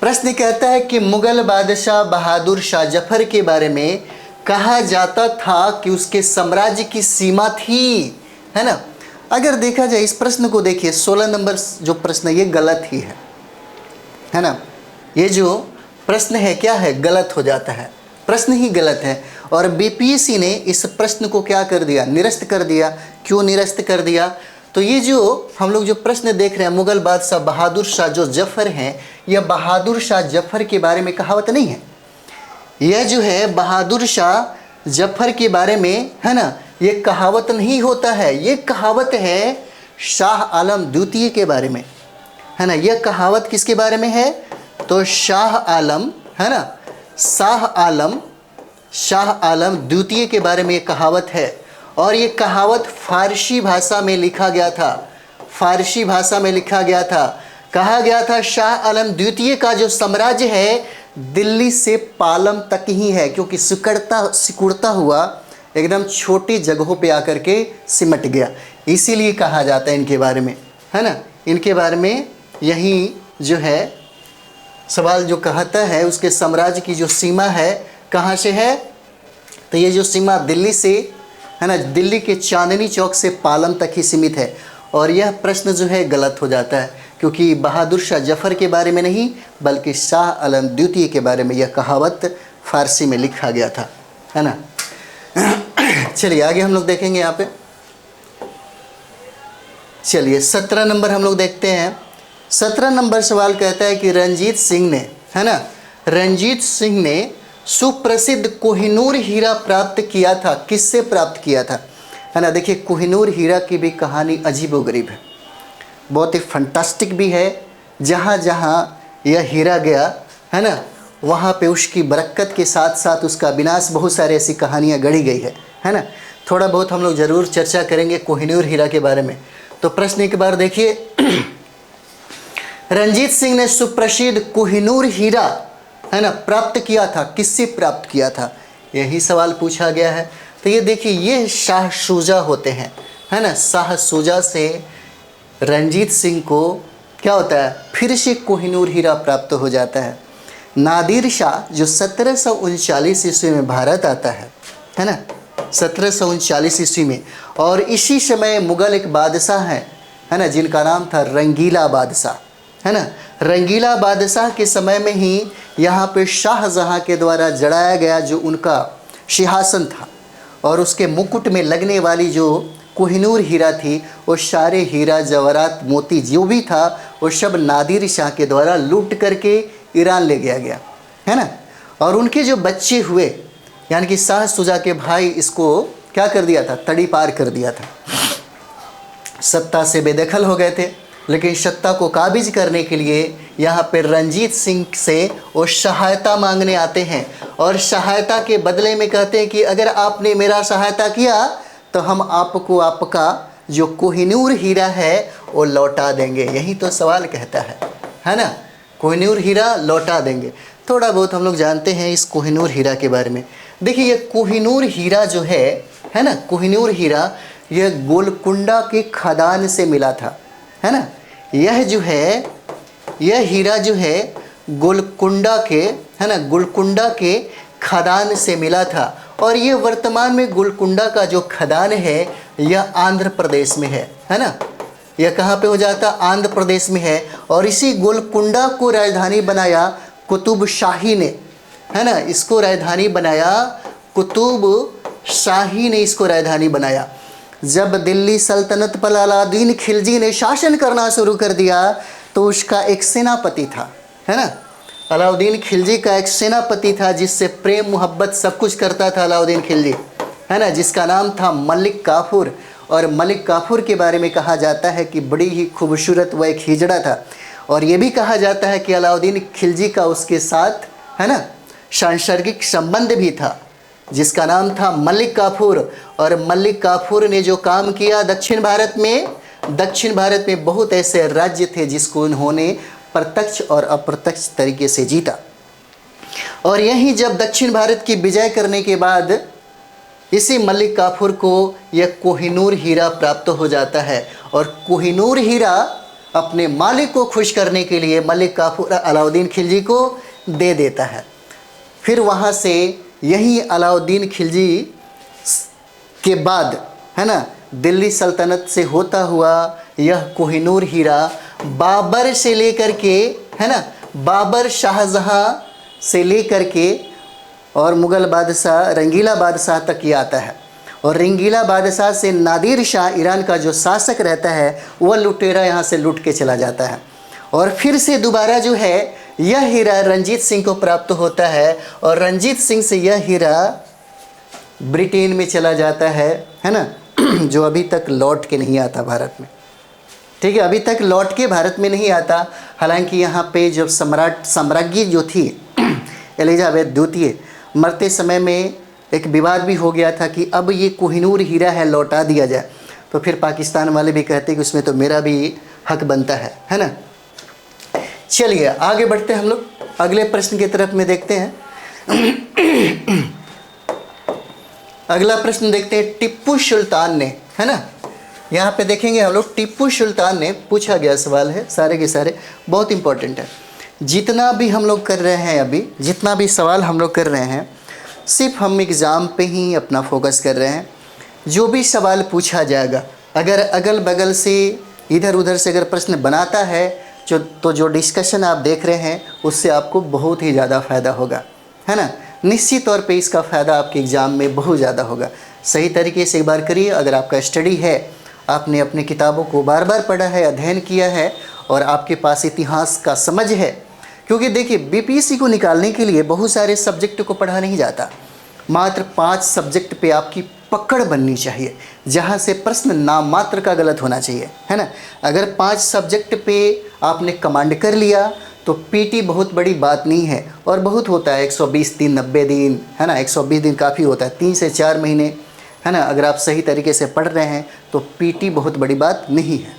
प्रश्न कहता है कि मुगल बादशाह बहादुर शाह जफर के बारे में कहा जाता था कि उसके साम्राज्य की सीमा थी, है ना। अगर देखा जाए इस प्रश्न को, देखिए 16 नंबर जो प्रश्न है ये गलत ही है ना। ये जो प्रश्न है क्या है? गलत हो जाता है, प्रश्न ही गलत है। और बीपीएससी ने इस प्रश्न को क्या कर दिया? निरस्त कर दिया। क्यों निरस्त कर दिया? तो ये जो हम लोग जो प्रश्न देख रहे हैं, मुगल बादशाह बहादुर शाह जो जफर हैं, यह बहादुर शाह जफर के बारे में कहावत नहीं है। यह जो है बहादुर शाह जफर के बारे में, है ना, ये कहावत नहीं होता है। ये कहावत है शाह आलम द्वितीय के बारे में, है ना। यह कहावत किसके बारे में है? तो शाह आलम, है ना, शाह आलम द्वितीय के बारे में ये कहावत है। और ये कहावत फारसी भाषा में लिखा गया था। फारसी भाषा में लिखा गया था। कहा गया था शाह आलम द्वितीय का जो साम्राज्य है दिल्ली से पालम तक ही है, क्योंकि सिकुड़ता हुआ एकदम छोटी जगहों पे आकर के सिमट गया। इसीलिए कहा जाता है इनके बारे में, है ना। इनके बारे में यही जो है सवाल जो कहता है उसके साम्राज्य की जो सीमा है कहाँ से है? तो ये जो सीमा दिल्ली से, है ना, दिल्ली के चांदनी चौक से पालम तक ही सीमित है। और यह प्रश्न जो है गलत हो जाता है, क्योंकि बहादुर शाह जफर के बारे में नहीं बल्कि शाह आलम द्वितीय के बारे में यह कहावत फारसी में लिखा गया था, है ना। चलिए आगे हम लोग देखेंगे यहाँ पे। चलिए 17 नंबर हम लोग देखते हैं। 17 नंबर सवाल कहता है कि रंजीत सिंह ने, है ना, रंजीत सिंह ने सुप्रसिद्ध कोहिनूर हीरा प्राप्त किया था। किससे प्राप्त किया था? है ना। देखिए कोहिनूर हीरा की भी कहानी अजीबोगरीब है, बहुत ही फंटास्टिक भी है। जहाँ जहाँ यह हीरा गया, है ना, वहाँ पे उसकी बरकत के साथ साथ उसका विनाश, बहुत सारी ऐसी कहानियाँ गढ़ी गई है ना। थोड़ा बहुत हम लोग ज़रूर चर्चा करेंगे कोहिनूर हीरा के बारे में। तो प्रश्न एक बार देखिए, रंजीत सिंह ने सुप्रसिद्ध कोहिनूर हीरा, है ना, प्राप्त किया था। किससे प्राप्त किया था? यही सवाल पूछा गया है। तो ये देखिए ये शाह शुजा होते हैं, है ना। शाह शुजा से रंजीत सिंह को क्या होता है, फिर से कोहिनूर हीरा प्राप्त हो जाता है। नादिर शाह जो 1739 ईस्वी में भारत आता है ना, 1739 ईस्वी में, और इसी समय मुग़ल एक बादशाह है ना, जिनका नाम था रंगीला बादशाह, है ना। रंगीला बादशाह के समय में ही यहाँ पे शाहजहाँ के द्वारा जड़ाया गया जो उनका सिंहासन था, और उसके मुकुट में लगने वाली जो कोहिनूर हीरा थी, वो सारे हीरा जवाहरात मोती जो भी था वो सब नादिर शाह के द्वारा लूट करके ईरान ले गया है ना। और उनके जो बच्चे हुए, यानी कि शाह शुजा के भाई, इसको क्या कर दिया था, तड़ी पार कर दिया था। सत्ता से बेदखल हो गए थे, लेकिन सत्ता को काबिज करने के लिए यहाँ पर रंजीत सिंह से वो सहायता मांगने आते हैं, और सहायता के बदले में कहते हैं कि अगर आपने मेरा सहायता किया तो हम आपको आपका जो कोहिनूर हीरा है वो लौटा देंगे। यही तो सवाल कहता है ना, कोहिनूर हीरा लौटा देंगे। थोड़ा बहुत हम लोग जानते हैं इस कोहिनूर हीरा के बारे में। देखिए ये कोहिनूर हीरा जो है ना, कोहिनूर हीरा यह गोलकुंडा के खदान से मिला था, है ना। यह जो है, यह हीरा जो है गोलकुंडा के, है ना, गोलकुंडा के खदान से मिला था, और ये वर्तमान में गोलकुंडा का जो खदान है यह आंध्र प्रदेश में है ना। यह कहाँ पे हो जाता, आंध्र प्रदेश में है। और इसी गोलकुंडा को राजधानी बनाया कुतुब शाही ने, है ना, इसको राजधानी बनाया कुतुब शाही ने, इसको राजधानी बनाया। जब दिल्ली सल्तनत पर अलाउद्दीन खिलजी ने शासन करना शुरू कर दिया तो उसका एक सेनापति था, है ना। अलाउद्दीन खिलजी का एक सेनापति था जिससे प्रेम मोहब्बत सब कुछ करता था अलाउद्दीन खिलजी, है ना, जिसका नाम था मलिक काफूर। और मलिक काफूर के बारे में कहा जाता है कि बड़ी ही खूबसूरत वह एक हिजड़ा था, और ये भी कहा जाता है कि अलाउद्दीन खिलजी का उसके साथ, है ना, सांसर्गिक संबंध भी था, जिसका नाम था मलिक काफूर। और मलिक काफूर ने जो काम किया दक्षिण भारत में बहुत ऐसे राज्य थे जिसको उन्होंने प्रत्यक्ष और अप्रत्यक्ष तरीके से जीता। और यहीं जब दक्षिण भारत की विजय करने के बाद इसी मलिक काफूर को यह कोहिनूर हीरा प्राप्त हो जाता है, और कोहिनूर हीरा अपने मालिक को खुश करने के लिए मलिक काफूर अलाउद्दीन खिलजी को दे देता है। फिर वहाँ से यही अलाउद्दीन खिलजी के बाद, है ना, दिल्ली सल्तनत से होता हुआ यह कोहिनूर हीरा बाबर से लेकर के, है ना, बाबर शाहजहाँ से लेकर के और मुग़ल बादशाह रंगीला बादशाह तक ये आता है। और रंगीला बादशाह से नादिर शाह, ईरान का जो शासक रहता है, वह लुटेरा यहाँ से लूट के चला जाता है। और फिर से दोबारा जो है यह हीरा रंजीत सिंह को प्राप्त होता है, और रंजीत सिंह से यह हीरा ब्रिटेन में चला जाता है ना, जो अभी तक लौट के नहीं आता भारत में। ठीक है, अभी तक लौट के भारत में नहीं आता। हालांकि यहाँ पे जब साम्राज्ञी जो थी एलिजाबेथ द्वितीय, मरते समय में एक विवाद भी हो गया था कि अब ये कोहिनूर हीरा है लौटा दिया जाए, तो फिर पाकिस्तान वाले भी कहते कि उसमें तो मेरा भी हक बनता है ना। चलिए आगे बढ़ते हैं हम लोग, अगले प्रश्न की तरफ में देखते हैं। अगला प्रश्न देखते हैं, टिप्पू सुल्तान ने, है ना, यहाँ पे देखेंगे हम लोग, टिप्पू सुल्तान ने पूछा गया सवाल है, सारे के सारे बहुत इंपॉर्टेंट है। जितना भी हम लोग कर रहे हैं, अभी जितना भी सवाल हम लोग कर रहे हैं, सिर्फ हम एग्ज़ाम पे ही अपना फोकस कर रहे हैं। जो भी सवाल पूछा जाएगा, अगर अगल बगल से इधर उधर से अगर प्रश्न बनाता है तो जो डिस्कशन आप देख रहे हैं उससे आपको बहुत ही ज़्यादा फ़ायदा होगा, है ना। निश्चित तौर पे इसका फ़ायदा आपके एग्ज़ाम में बहुत ज़्यादा होगा। सही तरीके से एक बार करिए। अगर आपका स्टडी है, आपने अपनी किताबों को बार बार पढ़ा है, अध्ययन किया है, और आपके पास इतिहास का समझ है, क्योंकि देखिए बीपीएससी को निकालने के लिए बहुत सारे सब्जेक्ट को पढ़ा नहीं जाता, मात्र 5 सब्जेक्ट पे आपकी पकड़ बननी चाहिए, जहाँ से प्रश्न नाम मात्र का गलत होना चाहिए, है ना। अगर 5 सब्जेक्ट पे आपने कमांड कर लिया तो पीटी बहुत बड़ी बात नहीं है। और बहुत होता है 120 दिन, 90 दिन, है ना, 120 दिन काफ़ी होता है, 3 से 4 महीने, है ना। अगर आप सही तरीके से पढ़ रहे हैं तो पीटी बहुत बड़ी बात नहीं है।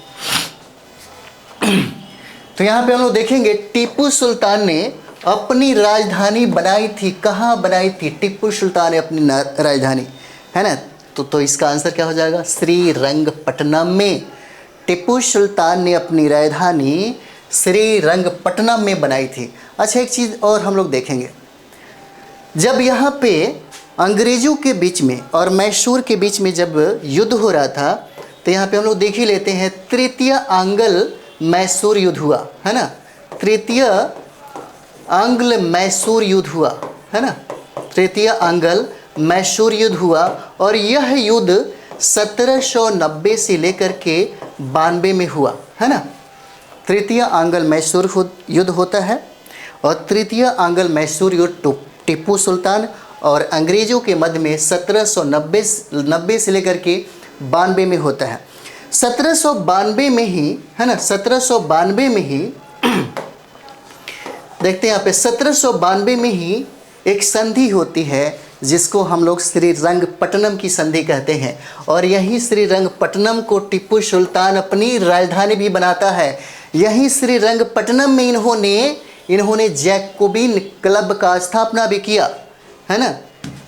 तो यहाँ पे हम लोग देखेंगे टीपू सुल्तान ने अपनी राजधानी बनाई थी। कहाँ बनाई थी टीपू सुल्तान ने अपनी राजधानी, है ना। तो इसका आंसर क्या हो जाएगा, श्रीरंगपट्टनम में टिप्पू सुल्तान ने अपनी राजधानी श्रीरंगपट्टनम में बनाई थी। अच्छा, एक चीज़ और हम लोग देखेंगे, जब यहाँ पे अंग्रेज़ों के बीच में और मैसूर के बीच में जब युद्ध हो रहा था, तो यहाँ पे हम लोग देख ही लेते हैं, तृतीय आंग्ल मैसूर युद्ध हुआ, है ना। तृतीय आंग्ल मैसूर युद्ध हुआ, है ना। तृतीय आंग्ल मैसूर युद्ध हुआ और यह युद्ध 1790 से लेकर के 92 में हुआ, है ना। तृतीय आंग्ल मैसूर युद्ध होता है और तृतीय आंग्ल मैसूर युद्ध टिप्पू सुल्तान और अंग्रेज़ों के मध्य में 1790 से लेकर के 92 में होता है। 1792 में ही, है ना, 1792 में ही देखते हैं यहाँ पे 1792 में ही एक संधि होती है जिसको हम लोग श्रीरंगपट्टनम की संधि कहते हैं। और यही श्रीरंगपट्टनम को टिप्पू सुल्तान अपनी राजधानी भी बनाता है। यही श्रीरंगपट्टनम में इन्होंने जैकोबिन क्लब का स्थापना भी किया, है ना।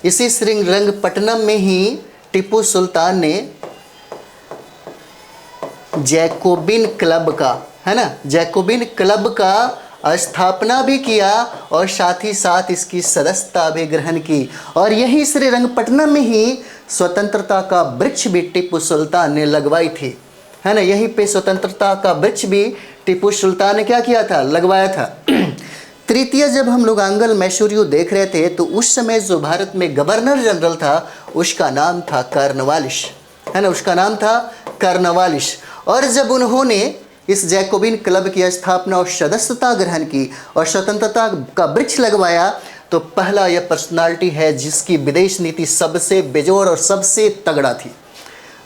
इसी श्रीरंगपट्टनम में ही टिप्पू सुल्तान ने जैकोबिन क्लब का, है ना, जैकोबिन क्लब का स्थापना भी किया और साथ ही साथ इसकी सदस्यता भी ग्रहण की। और यही श्रीरंगपट्टनम में ही स्वतंत्रता का वृक्ष भी टिप्पू सुल्तान ने लगवाई थी, है ना। यहीं पे स्वतंत्रता का वृक्ष भी टिप्पू सुल्तान ने क्या किया था, लगवाया था। तृतीय जब हम लोग आंग्ल मैसूर युद्ध देख रहे थे तो उस समय जो भारत में गवर्नर जनरल था उसका नाम था कॉर्नवालिस, है ना, उसका नाम था कॉर्नवालिस। और जब उन्होंने इस जैकोबिन क्लब की स्थापना और सदस्यता ग्रहण की और स्वतंत्रता का वृक्ष लगवाया, तो पहला यह पर्सनालिटी है जिसकी विदेश नीति सबसे बेजोड़ और सबसे तगड़ा थी।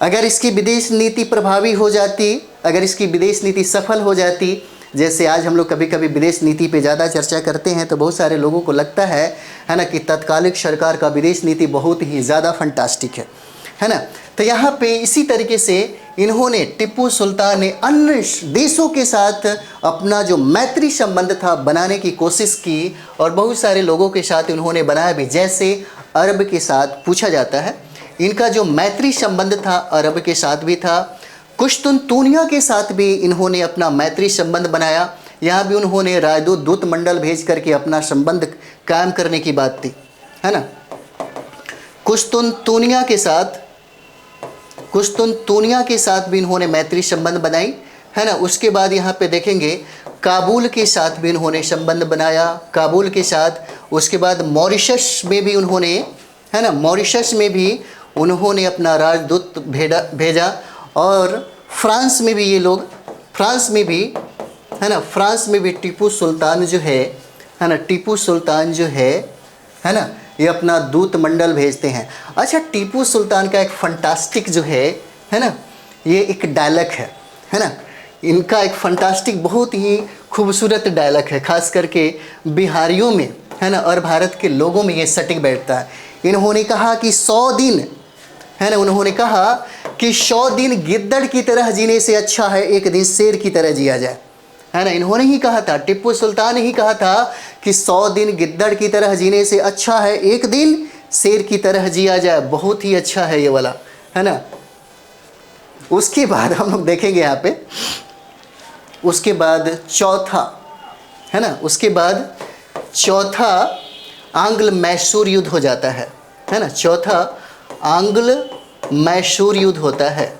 अगर इसकी विदेश नीति प्रभावी हो जाती, अगर इसकी विदेश नीति सफल हो जाती, जैसे आज हम लोग कभी कभी विदेश नीति पे ज़्यादा चर्चा करते हैं तो बहुत सारे लोगों को लगता है ना, कि तत्कालिक सरकार का विदेश नीति बहुत ही ज़्यादा फंटास्टिक है ना। तो यहाँ पे इसी तरीके से इन्होंने, टिप्पू सुल्तान ने अन्य देशों के साथ अपना जो मैत्री संबंध था बनाने की कोशिश की और बहुत सारे लोगों के साथ इन्होंने बनाया भी। जैसे अरब के साथ पूछा जाता है, इनका जो मैत्री संबंध था अरब के साथ भी था, कुश्तुनतुनिया के साथ भी इन्होंने अपना मैत्री संबंध बनाया। यहाँ भी उन्होंने राजदूत दूत मंडल भेज करके अपना संबंध कायम करने की बात थी, है ना। कुश्तुनतुनिया के साथ भी इन्होंने मैत्री संबंध बनाई, है ना। उसके बाद यहाँ पे देखेंगे काबुल के साथ भी इन्होंने संबंध बनाया, काबुल के साथ। उसके बाद मॉरिशस में भी उन्होंने, है ना, मॉरिशस में भी उन्होंने अपना राजदूत भेजा। और फ्रांस में भी ये लोग, फ्रांस में भी, है ना, फ्रांस में भी टिप्पू सुल्तान जो है ना, टिप्पू सुल्तान जो है ना, ये अपना दूत मंडल भेजते हैं। अच्छा, टिप्पू सुल्तान का एक फंटास्टिक जो है ना, ये एक डायलॉग है ना, इनका एक फंटास्टिक बहुत ही खूबसूरत डायलॉग है, खास करके बिहारियों में, है ना, और भारत के लोगों में ये सटीक बैठता है। इन्होंने कहा कि 100 दिन, है ना, उन्होंने कहा कि 100 दिन गिद्दड़ की तरह जीने से अच्छा है एक दिन शेर की तरह जिया जाए, है ना। इन्होंने ही कहा था, टिप्पू सुल्तान ने ही कहा था कि 100 दिन गिद्दड़ की तरह जीने से अच्छा है एक दिन शेर की तरह जिया जाए। बहुत ही अच्छा है ये वाला, है ना। उसके बाद हम लोग देखेंगे यहाँ पे, उसके बाद चौथा, है ना, उसके बाद चौथा आंग्ल मैसूर युद्ध हो जाता है ना। चौथा आंग्ल मैसूर युद्ध होता है,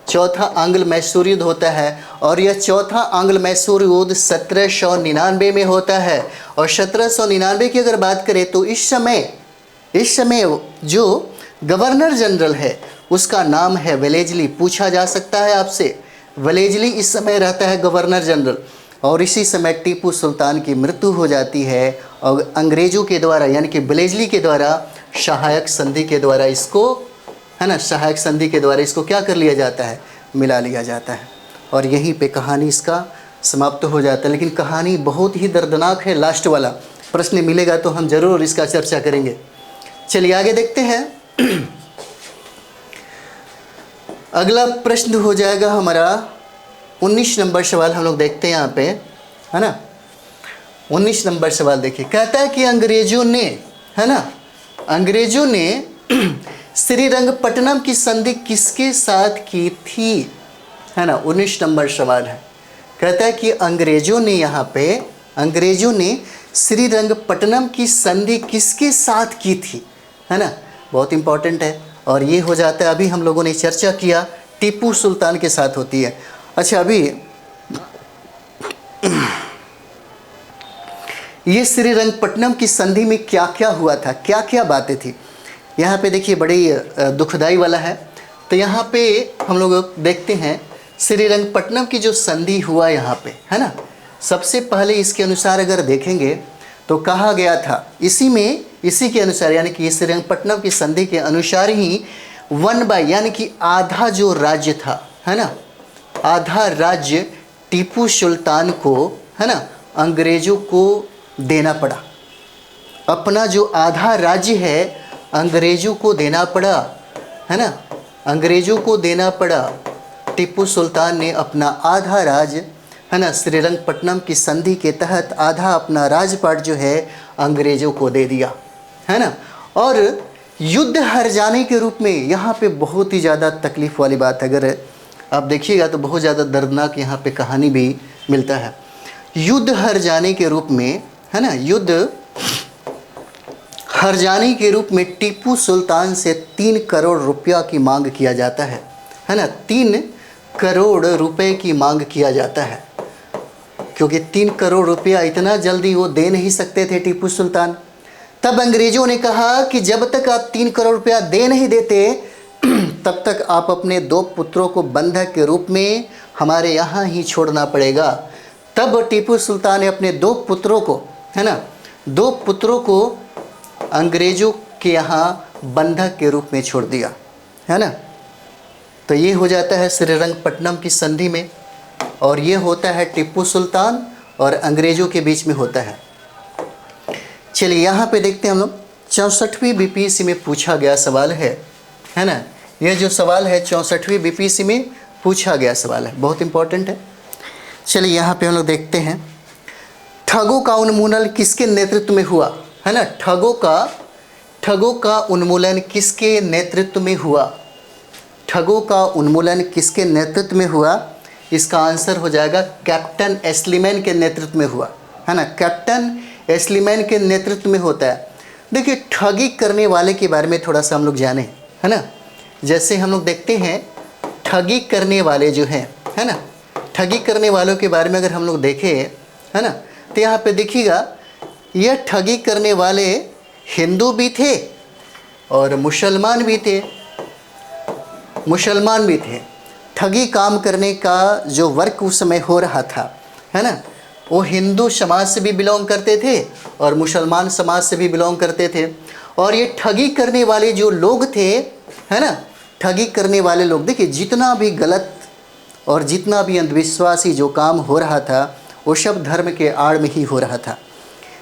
चौथा आंग्ल मैसूर युद्ध होता है। और यह चौथा आंग्ल मैसूर युद्ध 1799 में होता है। और 1799 की अगर बात करें तो इस समय जो गवर्नर जनरल है उसका नाम है वेलेजली। पूछा जा सकता है आपसे, वेलेजली इस समय रहता है गवर्नर जनरल। और इसी समय टिप्पू सुल्तान की मृत्यु हो जाती है और अंग्रेज़ों के द्वारा, यानी कि वेलेजली के द्वारा सहायक संधि के द्वारा इसको, है ना, सहायक संधि के द्वारा इसको क्या कर लिया जाता है, मिला लिया जाता है। और यहीं पे कहानी इसका समाप्त हो जाता है। लेकिन कहानी बहुत ही दर्दनाक है। लास्ट वाला प्रश्न मिलेगा तो हम ज़रूर इसका चर्चा करेंगे। चलिए आगे देखते हैं। अगला प्रश्न हो जाएगा हमारा 19 नंबर सवाल। हम लोग देखते हैं यहाँ पे, है ना, 19 नंबर सवाल देखिए। कहता है कि अंग्रेज़ों ने, है ना, अंग्रेज़ों ने श्रीरंगपट्टनम की संधि किसके साथ की थी, है ना। 19 नंबर सवाल है, कहता है कि अंग्रेजों ने श्रीरंगपट्टनम की संधि किसके साथ की थी, है ना। बहुत इंपॉर्टेंट है। और ये हो जाता है, अभी हम लोगों ने चर्चा किया, टीपू सुल्तान के साथ होती है। अच्छा, अभी ये श्रीरंगपट्टनम की संधि में क्या क्या हुआ था, क्या क्या बातें थी, यहाँ पे देखिए बड़ी दुखदाई वाला है। तो यहाँ पे हम लोग देखते हैं श्रीरंगपट्टनम की जो संधि हुआ यहाँ पे, है ना। सबसे पहले इसके अनुसार अगर देखेंगे तो कहा गया था, इसी के अनुसार, यानी कि श्रीरंगपट्टनम की संधि के अनुसार ही 1/, यानी कि आधा जो राज्य था, है ना, आधा राज्य टीपू सुल्तान को, है ना, अंग्रेज़ों को देना पड़ा। अपना जो आधा राज्य है अंग्रेज़ों को देना पड़ा, है ना, अंग्रेज़ों को देना पड़ा। टीपू सुल्तान ने अपना आधा राज्य, है ना, श्रीरंगपट्टनम की संधि के तहत आधा अपना राजपाट जो है अंग्रेज़ों को दे दिया, है ना। और युद्ध हार जाने के रूप में, यहाँ पे बहुत ही ज़्यादा तकलीफ़ वाली बात है, अगर आप देखिएगा तो बहुत ज़्यादा दर्दनाक यहाँ पे कहानी भी मिलता है। युद्ध हार जाने के रूप में, है ना, युद्ध हार जाने के रूप में टीपू सुल्तान से 3 करोड़ रुपया की मांग किया जाता है ना। 3 करोड़ रुपए की मांग किया जाता है, क्योंकि 3 करोड़ रुपया इतना जल्दी वो दे नहीं सकते थे टीपू सुल्तान। तब अंग्रेज़ों ने कहा कि जब तक आप 3 करोड़ रुपया दे नहीं देते तब तक आप अपने 2 पुत्रों को बंधक के रूप में हमारे यहाँ ही छोड़ना पड़ेगा। तब टीपू सुल्तान ने अपने 2 पुत्रों को, है ना, 2 पुत्रों को अंग्रेज़ों के यहाँ बंधक के रूप में छोड़ दिया, है ना। तो ये हो जाता है श्रीरंगपट्टनम की संधि में, और ये होता है टीपू सुल्तान और अंग्रेज़ों के बीच में होता है। चलिए यहाँ पे देखते हैं हम लोग, 64वीं बीपीएससी में पूछा गया सवाल है ना। ये जो सवाल है 64वीं बीपीएससी में पूछा गया सवाल है, बहुत इंपॉर्टेंट है। चलिए यहाँ पे हम लोग देखते हैं, ठगों का उन्मूलन किसके नेतृत्व में हुआ, है ना। ठगों का उन्मूलन किसके नेतृत्व में हुआ, ठगों का उन्मूलन किसके नेतृत्व में हुआ। इसका आंसर हो जाएगा कैप्टन एस्लीमैन के नेतृत्व में हुआ, है ना। कैप्टन एस्लीमैन के नेतृत्व में होता है। देखिए, ठगी करने वाले के बारे में थोड़ा सा हम लोग जाने, है ना। जैसे हम लोग देखते हैं ठगी करने वाले जो हैं, है ना, ठगी करने वालों के बारे में अगर हम लोग देखें, है ना, तो यहाँ पे देखिएगा, यह ठगी करने वाले हिंदू भी थे और मुसलमान भी थे। ठगी काम करने का जो वर्क उस समय हो रहा था, है ना, वो हिंदू समाज से भी बिलोंग करते थे और मुसलमान समाज से भी बिलोंग करते थे। और ये ठगी करने वाले जो लोग थे, है ना, ठगी करने वाले लोग, देखिए जितना भी गलत और जितना भी अंधविश्वासी जो काम हो रहा था वो सब धर्म के आड़ में ही हो रहा था।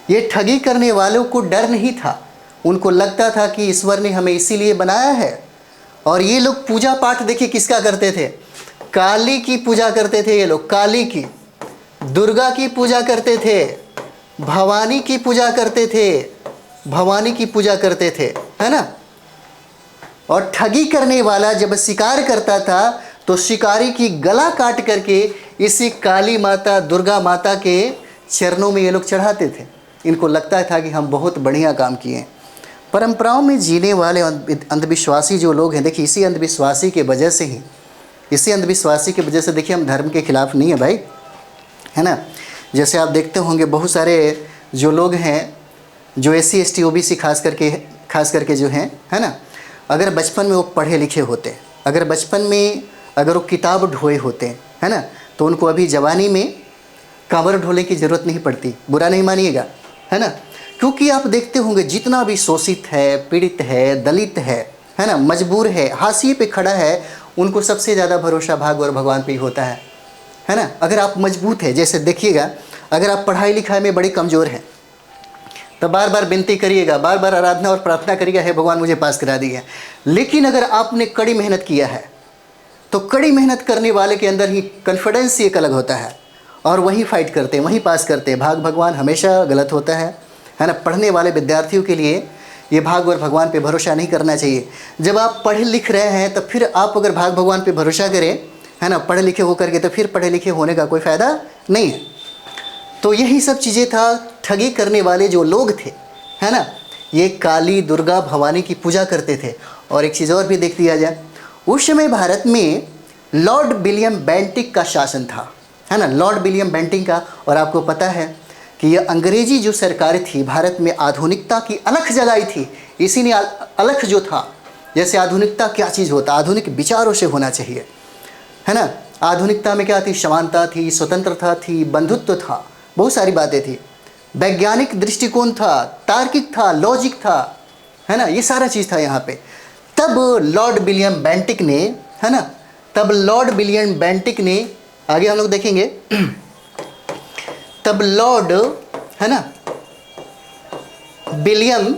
ये ठगी करने वालों को डर नहीं था, उनको लगता था कि ईश्वर ने हमें इसीलिए बनाया है। और ये लोग पूजा पाठ देखिए किसका करते थे, काली की पूजा करते थे। ये लोग काली की, दुर्गा की पूजा करते थे, भवानी की पूजा करते थे, है ना। और ठगी करने वाला जब शिकार करता था तो शिकारी की गला काट करके इसी काली माता, दुर्गा माता के चरणों में ये लोग चढ़ाते थे। इनको लगता था कि हम बहुत बढ़िया काम किए। परंपराओं में जीने वाले अंधविश्वासी जो लोग हैं, देखिए इसी अंधविश्वासी के वजह से देखिए हम धर्म के खिलाफ नहीं है भाई, है ना। जैसे आप देखते होंगे बहुत सारे जो लोग हैं जो SC ST OBC खास करके जो हैं, है ना, अगर बचपन में वो पढ़े लिखे होते, अगर बचपन में अगर वो किताब ढोए होते, है ना, तो उनको अभी जवानी में कांवर ढोने की ज़रूरत नहीं पड़ती। बुरा नहीं मानिएगा, है ना। क्योंकि आप देखते होंगे जितना भी शोषित है, पीड़ित है, दलित है ना, मजबूर है, हाशिए पे खड़ा है, उनको सबसे ज़्यादा भरोसा भाग और भगवान पे ही होता है ना। अगर आप मजबूत है, जैसे देखिएगा, अगर आप पढ़ाई लिखाई में बड़े कमज़ोर हैं तो बार बार विनती करिएगा, बार बार आराधना और प्रार्थना करिएगा, हे भगवान मुझे पास करा दिए। लेकिन अगर आपने कड़ी मेहनत किया है तो कड़ी मेहनत करने वाले के अंदर ही कॉन्फिडेंस एक अलग होता है और वहीं फाइट करते हैं, वहीं पास करते हैं। भाग भगवान हमेशा गलत होता है ना। पढ़ने वाले विद्यार्थियों के लिए ये भाग और भगवान पे भरोसा नहीं करना चाहिए। जब आप पढ़ लिख रहे हैं तो फिर आप अगर भाग भगवान पे भरोसा करें, है ना, पढ़े लिखे होकर के तो फिर पढ़े लिखे होने का कोई फ़ायदा नहीं है। तो यही सब चीज़ें था। ठगी करने वाले जो लोग थे, है ना, ये काली, दुर्गा, भवानी की पूजा करते थे। और एक चीज़ और भी देख लिया जाए, उस समय भारत में लॉर्ड विलियम बेंटिक का शासन था, है ना, लॉर्ड विलियम बेंटिक का। और आपको पता है कि यह अंग्रेजी जो सरकार थी भारत में आधुनिकता की अलख जगाई थी। इसी ने अलख जो था, जैसे आधुनिकता क्या चीज़ होता, आधुनिक विचारों से होना चाहिए, है ना। आधुनिकता में क्या थी, समानता थी, स्वतंत्रता थी, बंधुत्व था, बहुत सारी बातें थी, वैज्ञानिक दृष्टिकोण था, तार्किक था, लॉजिक था, है ना, ये सारा चीज़ था यहाँ पे। तब लॉर्ड विलियम बेंटिक ने, है ना, तब लॉर्ड विलियम बेंटिक ने, आगे हम लोग देखेंगे, तब लॉर्ड, है ना, विलियम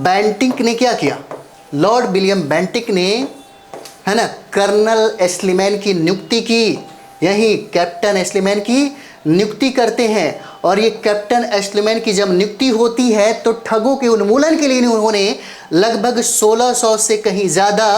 बेंटिक ने क्या किया, लॉर्ड विलियम बेंटिक ने, है ना, कर्नल एस्लीमैन की नियुक्ति की। यही कैप्टन एस्लीमैन की नियुक्ति करते हैं। और ये कैप्टन एस्लीमैन की जब नियुक्ति होती है तो ठगों के उन्मूलन के लिए उन्होंने लगभग 1600 से कहीं ज़्यादा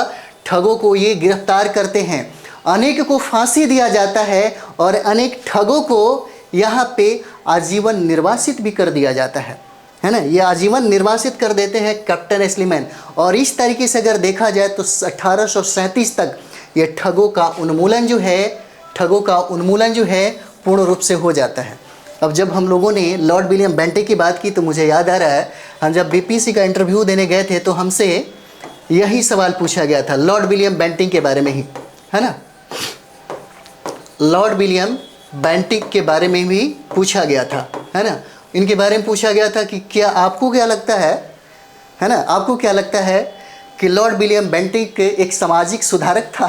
ठगों को ये गिरफ्तार करते हैं। अनेक को फांसी दिया जाता है और अनेक ठगों को यहाँ पे आजीवन निर्वासित भी कर दिया जाता है ना, ये आजीवन निर्वासित कर देते हैं कैप्टन एस्लीमैन। और इस तरीके से अगर देखा जाए तो 1837 तक ये ठगों का उन्मूलन जो है पूर्ण रूप से हो जाता है। अब जब हम लोगों ने लॉर्ड विलियम बेंटिक की बात की तो मुझे याद आ रहा है, हम जब बीपीसी का इंटरव्यू देने गए थे तो हमसे यही सवाल पूछा गया था लॉर्ड विलियम बेंटिक के बारे में ही, है ना, लॉर्ड विलियम बेंटिक के बारे में भी पूछा गया था, है ना। इनके बारे में पूछा गया था कि क्या आपको क्या लगता है ना, आपको क्या लगता है कि लॉर्ड विलियम बेंटिक एक सामाजिक सुधारक था?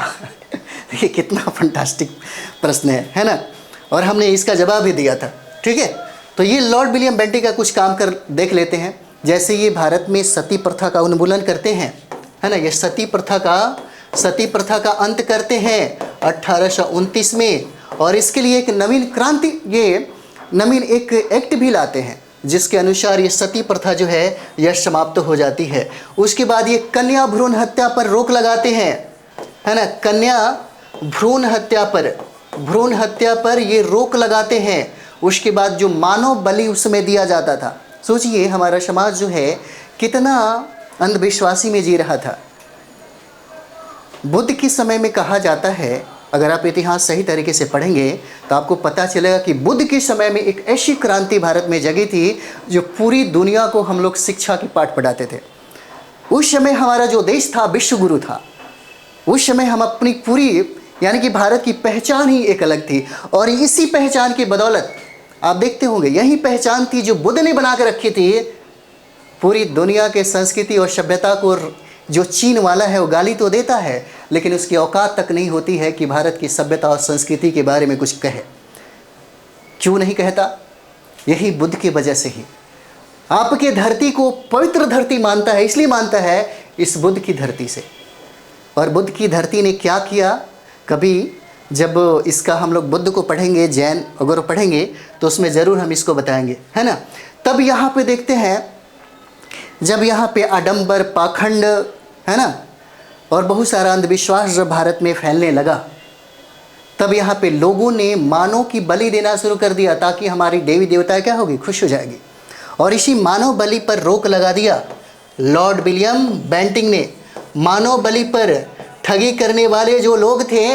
ये कितना फंटास्टिक प्रश्न है ना। और हमने इसका जवाब भी दिया था, ठीक है। तो ये लॉर्ड विलियम बेंटिक का कुछ काम कर देख लेते हैं। जैसे ये भारत में सती प्रथा का उन्मूलन करते हैं, है ना, ये सती प्रथा का अंत करते हैं 1829 में। और इसके लिए एक नवीन एक एक्ट भी लाते हैं जिसके अनुसार ये सती प्रथा जो है यह समाप्त हो जाती है। उसके बाद ये कन्या भ्रूण हत्या पर रोक लगाते हैं, है ना, कन्या भ्रूण हत्या पर ये रोक लगाते हैं। उसके बाद जो मानव बलि उसमें दिया जाता था, सोचिए हमारा समाज जो है कितना अंधविश्वासी में जी रहा था। बुद्ध के समय में कहा जाता है, अगर आप इतिहास सही तरीके से पढ़ेंगे तो आपको पता चलेगा कि बुद्ध के समय में एक ऐसी क्रांति भारत में जगी थी जो पूरी दुनिया को हम लोग शिक्षा की पाठ पढ़ाते थे। उस समय हमारा जो देश था विश्व गुरु था। उस समय हम अपनी पूरी, यानी कि भारत की पहचान ही एक अलग थी। और इसी पहचान की बदौलत आप देखते होंगे, यही पहचान थी जो बुद्ध ने बना के रखी थी। पूरी दुनिया के संस्कृति और सभ्यता को जो चीन वाला है वो गाली तो देता है, लेकिन उसकी औकात तक नहीं होती है कि भारत की सभ्यता और संस्कृति के बारे में कुछ कहे। क्यों नहीं कहता? यही बुद्ध की वजह से ही। आपके धरती को पवित्र धरती मानता है, इसलिए मानता है इस बुद्ध की धरती से। और बुद्ध की धरती ने क्या किया, कभी जब इसका हम लोग बुद्ध को पढ़ेंगे, जैन अगर पढ़ेंगे तो उसमें ज़रूर हम इसको बताएंगे, है ना। तब यहाँ पे देखते हैं, जब यहाँ पे आडंबर, पाखंड, है ना, और बहुत सारा अंधविश्वास जब भारत में फैलने लगा, तब यहाँ पे लोगों ने मानव की बलि देना शुरू कर दिया ताकि हमारी देवी देवता क्या होगी, खुश हो जाएगी। और इसी मानव बलि पर रोक लगा दिया लॉर्ड विलियम बेंटिक ने। मानव बलि पर ठगी करने वाले जो लोग थे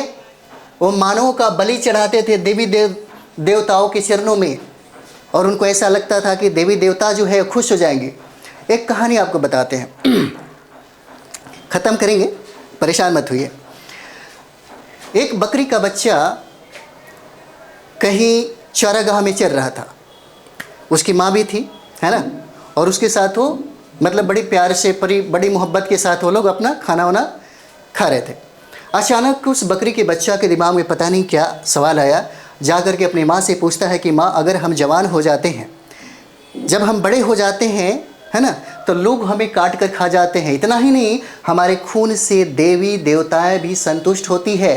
वो मानवों का बलि चढ़ाते थे देवी देवताओं के चरणों में, और उनको ऐसा लगता था कि देवी देवता जो है खुश हो जाएंगे। एक कहानी आपको बताते हैं, ख़त्म करेंगे, परेशान मत होइए। एक बकरी का बच्चा कहीं चारागाह में चर रहा था। उसकी माँ भी थी, है ना, और उसके साथ वो मतलब बड़ी प्यार से, बड़ी मोहब्बत के साथ वो लोग अपना खाना वाना खा रहे थे। अचानक उस बकरी के बच्चा के दिमाग में पता नहीं क्या सवाल आया। जा कर के अपनी माँ से पूछता है कि माँ, अगर हम जवान हो जाते हैं, जब हम बड़े हो जाते हैं, है ना, तो लोग हमें काट कर खा जाते हैं। इतना ही नहीं, हमारे खून से देवी देवताएं भी संतुष्ट होती है।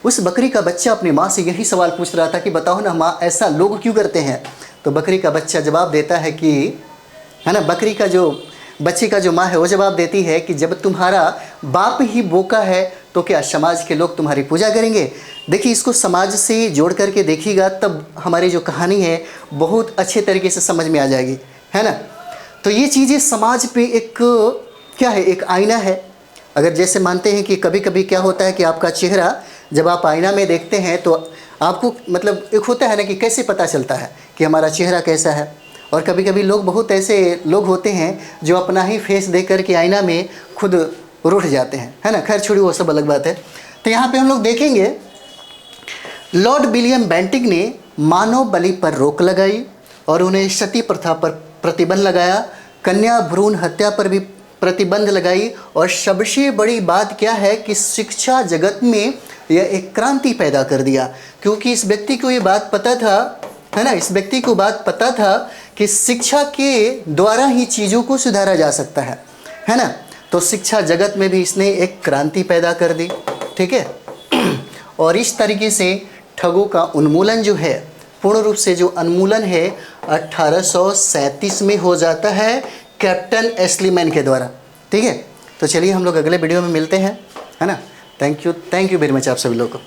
उस बकरी का बच्चा अपनी माँ से यही सवाल पूछ रहा था कि बताओ ना माँ, ऐसा लोग क्यों करते हैं। तो बकरी का बच्चा जवाब देता है कि, है ना, बकरी का जो बच्चे का जो माँ है वो जवाब देती है कि जब तुम्हारा बाप ही बोका है तो क्या समाज के लोग तुम्हारी पूजा करेंगे। देखिए, इसको समाज से जोड़ करके देखिएगा तब हमारी जो कहानी है बहुत अच्छे तरीके से समझ में आ जाएगी, है ना। तो ये चीज़ें समाज पे एक क्या है, एक आईना है। अगर जैसे मानते हैं कि कभी कभी क्या होता है कि आपका चेहरा जब आप आईना में देखते हैं तो आपको मतलब एक होता है ना कि कैसे पता चलता है कि हमारा चेहरा कैसा है। और कभी कभी लोग, बहुत ऐसे लोग होते हैं जो अपना ही फेस देख कर के आईना में खुद रूठ जाते हैं, है ना। खैर छोड़िए, वो सब अलग बात है। तो यहाँ पे हम लोग देखेंगे लॉर्ड विलियम बेंटिक ने मानव बलि पर रोक लगाई और उन्हें सती प्रथा पर प्रतिबंध लगाया, कन्या भ्रूण हत्या पर भी प्रतिबंध लगाई। और सबसे बड़ी बात क्या है कि शिक्षा जगत में यह एक क्रांति पैदा कर दिया, क्योंकि इस व्यक्ति को ये बात पता था, है ना, इस व्यक्ति को बात पता था कि शिक्षा के द्वारा ही चीज़ों को सुधारा जा सकता है ना। तो शिक्षा जगत में भी इसने एक क्रांति पैदा कर दी, ठीक है। और इस तरीके से ठगों का उन्मूलन जो है, पूर्ण रूप से जो उन्मूलन है 1837 में हो जाता है कैप्टन एस्लीमैन के द्वारा, ठीक है। तो चलिए हम लोग अगले वीडियो में मिलते हैं, है ना। थैंक यू वेरी मच आप सभी लोगों को।